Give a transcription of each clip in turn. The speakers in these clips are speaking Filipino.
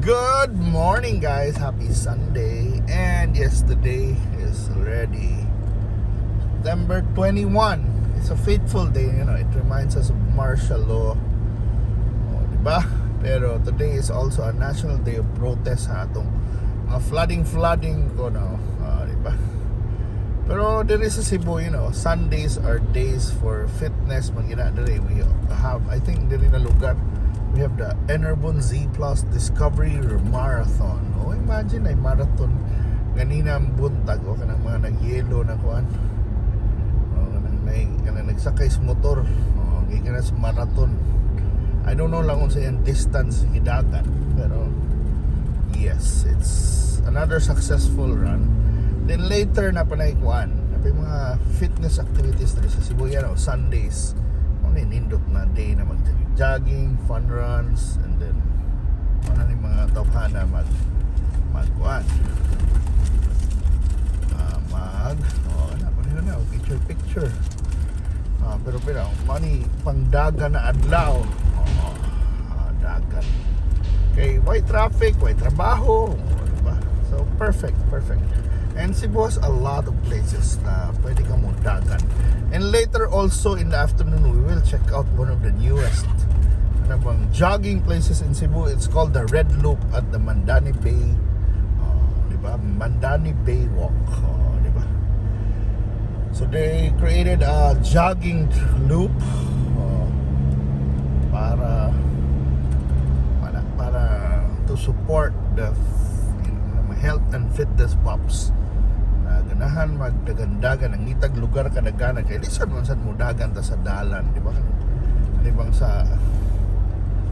Good morning, guys. Happy Sunday. And yes, today is already September 21. It's a fateful day, it reminds us of martial law. Diba? Pero today is also a national day of protest ha. Itong flooding ko diba? Pero there is a Cebu, Sundays are days for fitness. Magina dere we have, I think dere na lugar, we have the Enerbon Z Plus Discovery Marathon. Imagine ay marathon ganina ang buntag o kanang mga nagyelo na kuan. Kanang nagsakay sa motor. Gikan sa marathon. I don't know lang kung sa yung distance hidagan, pero yes, it's another successful run. Then later na panay kuan, napay mga fitness activities dito sa Cebu Sundays. Nindot na day na mag-jogging, fun runs, and then ni mga tawhana mag-kuan. Picture. Pero money pang dagan na adlaw. Dagan. Okay, white traffic, white trabaho, diba? So perfect. And Cebu has a lot of places na pwede ka mo dagan. And later also in the afternoon, we will check out one of the newest jogging places in Cebu. It's called the Red Loop at the Mandani Bay. Diba? Mandani Bay Walk. Diba? So they created a jogging loop para to support the health and fitness pops. Ganahan magdagandagan ang itag lugar kadagana kay lisan man sad mo dagan ta sa dalan, di ba? Di bang sa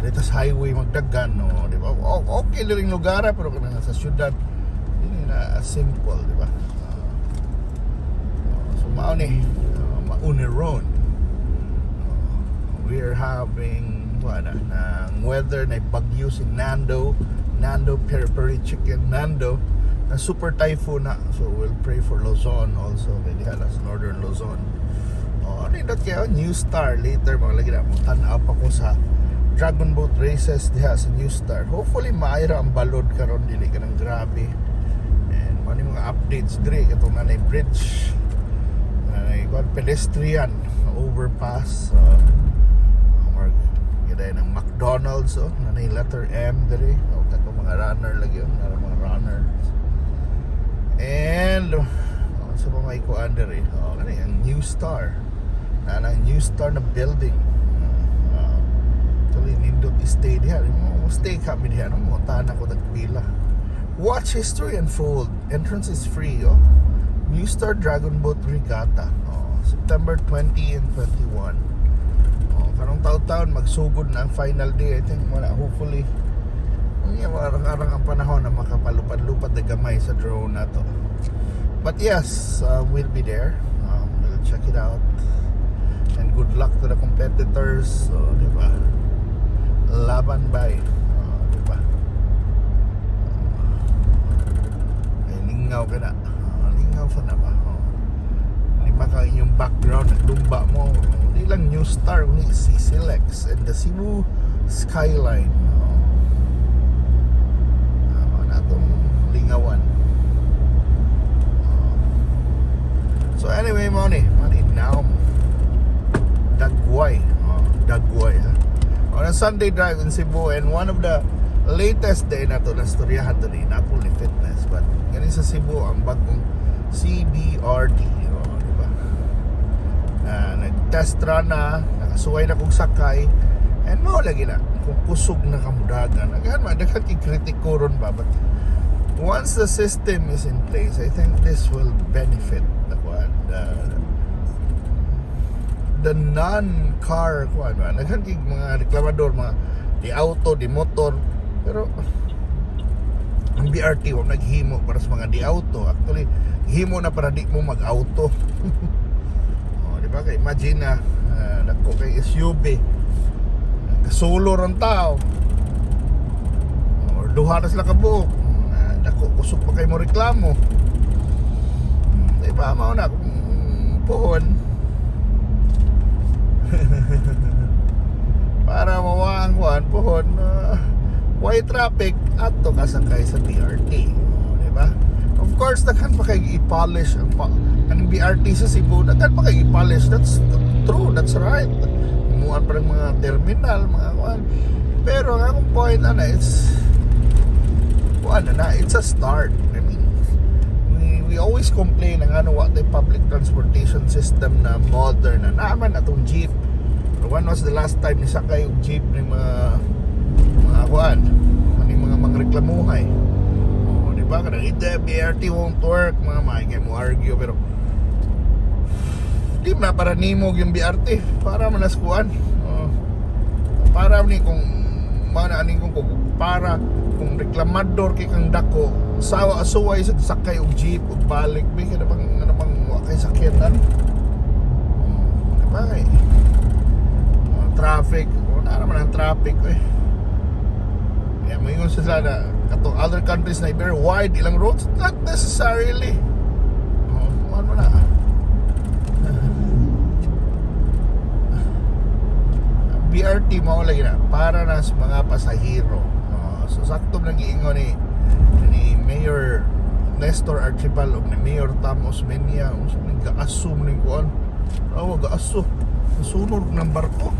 dito sa highway magdagan, no, di ba? Okay ring lugar pero kanang sa syudad hindi na simple, di ba? So mauni ron. We're having ng weather na bagyo si Nando peri-peri chicken Nando na super typhoon na, so we'll pray for Luzon also, kay diha sa northern Luzon. Nindot kayo New Star later maglagi na tan-up ako sa Dragon Boat races diha sa New Star. Hopefully maayra ang balod karon dili ka nang grabe, and mga updates dire katong nanay bridge nanay pedestrian overpass gaya ng McDonald's nanay letter M dire katong mga runner lagi mga runners. And sa mga ikuan dere ang New Star na New Star na building. Actually nindot stay diha mo stay kami diha mo tanan ko nagpila. Watch history unfold. Entrance is free. New Star Dragon Boat Regatta, September 20 and 21. Karong taon magsugod na ang final day. I think hopefully marang ang panahon na makapalupad-lupad na gamay sa drone na to. But yes, we'll be there. We'll check it out. And good luck to the competitors. Diba? Laban bay. Diba? Ay, lingaw ka na. Lingaw sa na ba? Lima ka inyong background. Nagdumba mo. Hindi lang New Star. Ni CCLX and the Cebu Skyline. Lingawan. So anyway, money now Dagway ha? On a Sunday drive in Cebu, and one of the latest day na to na storyahan to rin, not only fitness but ganin sa Cebu ang bagong CBRT, diba? Nag-test run na, nakasuway na kong sakay, and lagi na kung kusog na kamudagan daghan i-kritiko ron ba, but once the system is in place, I think this will benefit the non-car naghantig mga reklamador, mga di auto, di motor, pero ang BRT naghimo para sa mga di auto. Actually himo na para di mo mag-auto. Di ba? Imagine na nagko kay SUV solo ron tao or duha na sila kabuok, kusog pa kayo mo reklamo. Diba, mauna pohon para mawang kuan pohon why traffic ato ka sakay sa BRT, di ba? Of course daghan pa kay i-polish ang BRT sa Cebu, daghan pa kay i-polish. That's true, that's right. Muan pa ng mga terminal, mga kuan. Pero ang akong point it's a start. I mean, we always complain ng what the public transportation system na modern na naman atong jeep. When was the last time ni sakay yung jeep ng mga kuan, ng mga mangreklamuhay? Oh, di ba? Kada BRT won't work, mga maigay mo argue, pero di na para nimog yung BRT para manaskuan. Para ni kung manaaning kung para kung reklamador kay kang dako sawa asuway sa sakay og jeep ug balik bi kada bang wa kay sakyanan. Diba eh? Traffic, wala naman ang traffic eh. Yeah, mayroon sila na katong other countries na very wide ilang roads, not necessarily. Ano na? BRT mao lagi na para na sa mga pasahero. So sakto lang giingon ni Mayor Nestor Archibald ug ni Mayor Tam Osmeña, usa ning gaasum ning kuan. Gaaso. Sunod ng barko.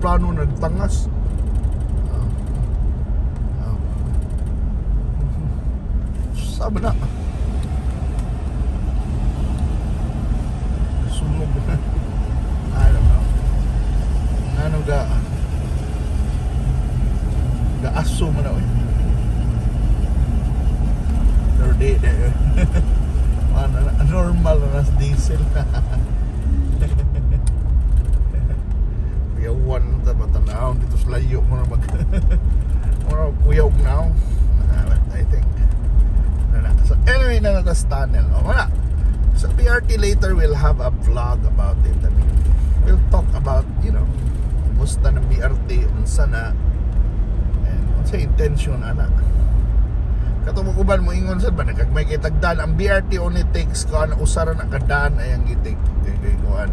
Plano nagtangas. Sabi na. Sunog na. I don't know. Ano gaaso mo na pero di normal na diesel. Kuyawan na matanaw dito sa layo mo na kuyawag na I think so anyway na natas tunnel so BRT later we'll have a vlog about it. I mean, we'll talk about musta ng BRT unsa na and unsa intention katong uban mo ingon sa ba may kitagdan ang BRT only takes usara na kadaan ayang gitik kuan.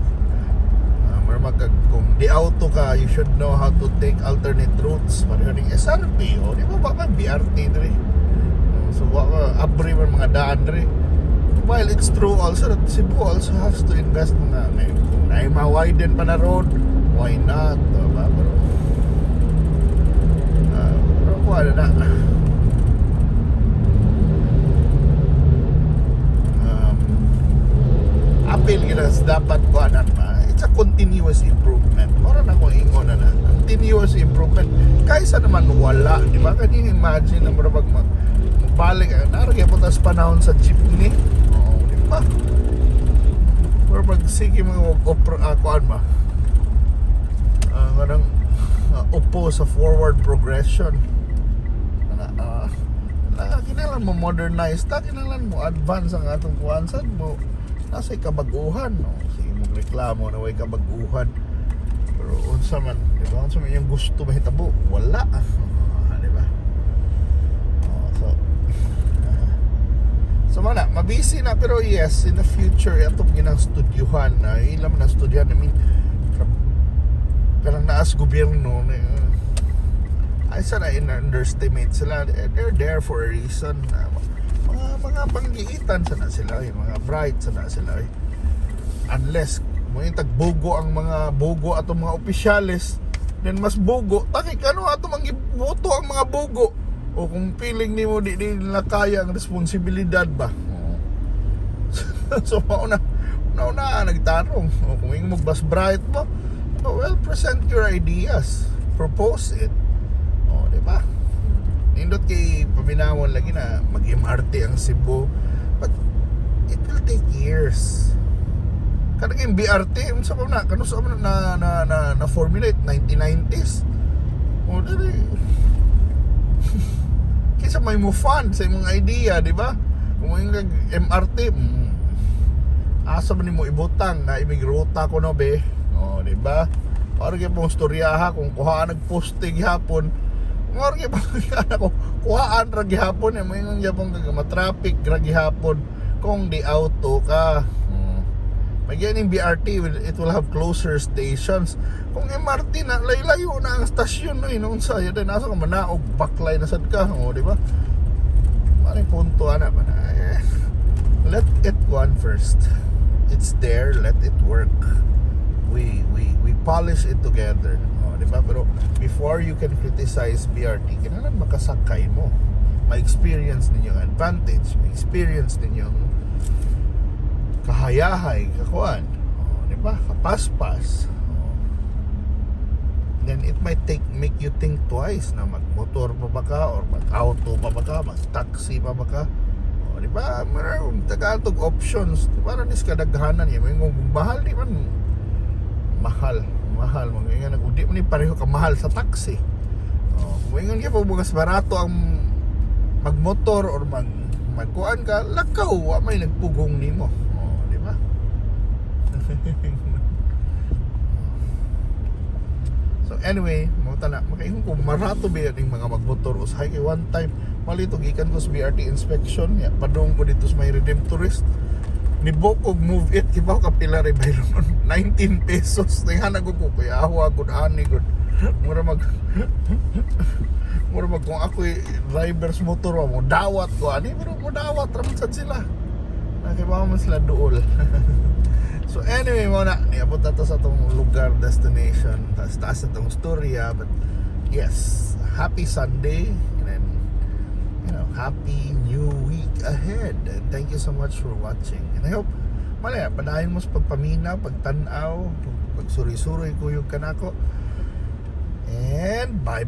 Kung di auto ka, you should know how to take alternate routes. Pareho ng SRT, di ba ba BRT dre? So abri man mga daan dre. While it's true also that Cebu also has to invest kung ma-widen pa na road, why not? Diba? Pero wala na. Appeal gilas dapat ko it's a continuous improvement. Mara na ko ingon na continuous improvement kaysa naman wala, di ba? Kani imagine na mura magbalik naragay po tas panahon sa jeepney. Di ba? Pero pag sige mga kuan ba ganang upo sa forward progression kailangan mo modernize kailangan mo advance ang atong kuansan mo nasa kabaguhan sige mong reklamo na way kabaguhan pero unsa man di ba unsa man yung gusto mahitabo wala di ba so mabisi na pero yes in the future atong ginang studyuhan ilang na studyan I mean karang naas gobyerno ay sana in-underestimate sila they're there for a reason mga panggiitan sana sila mga bright sana sila unless mo yung tagbogo ang mga bogo atong mga opisyalis then mas bogo taki kano ato mangiboto ang mga bogo o kung feeling nimo di nila kaya ang responsibilidad ba so mauna nagtarong o kung yung magbas bright mo well present your ideas propose it di ba nindot kay paminawon lagi na mag-MRT ang Cebu but it will take years kada kay BRT unsa pa na kanus na formulate 1990s dili kaysa may mo fund sa imong idea di ba kung yung MRT asa man nimo ibutang na imig ruta ko no be di ba para kay pong storyaha kung kuhaan nagposting hapon Morgue pa ko kuhaan ra gihapon mo yung gyapon kag ma-traffic ra gihapon kung di auto ka May ganyan BRT, it will have closer stations. Kung MRT na, layo na ang stasyon no, noon sa yun, nasa ka manaog, baklay na sad ka, o, di ba? Maring punto, ana ba na, let it go on first. It's there, let it work. We polish it together, o, di ba? Pero before you can criticize BRT, kailangan makasakay mo. Ma-experience ninyong advantage, ma-experience ninyong kahayahay, kakuan, di ba? Kapaspas. Then it might make you think twice na magmotor pa ba ka or mag-auto pa ba ka, mag-taxi pa ba ka. O, di ba? Maraming tagatog options. Para nis kadaghanan yan. May mahal, di man mahal. Mga di mo ni pareho ka mahal sa taxi. O, kung ngayon ka bugas barato ang magmotor or magkuan ka, lakaw, may nagpugong nimo. O, di ba? So anyway, makaingon ko marato ba yung mga magmotor usahay kay one time malito gikan ko sa BRT inspection ya padong ko dito sa may Redemptorist ni Bokog move it kibaw ka pila rin bayron 19 pesos tingnan ko kuya awa gud ani gud mura mag kung ako driver's motor mo dawat ko ani pero mo dawat ra man sad sila nakibaw man sila duol. So anyway muna, niabot na to sa itong lugar, destination, taas na itong storya, but yes, happy Sunday, and then, happy new week ahead, and thank you so much for watching, and I hope, malaya, padayon mo sa pagpamina, pagtanaw, pagsuri-suri ko yung kanako, and bye.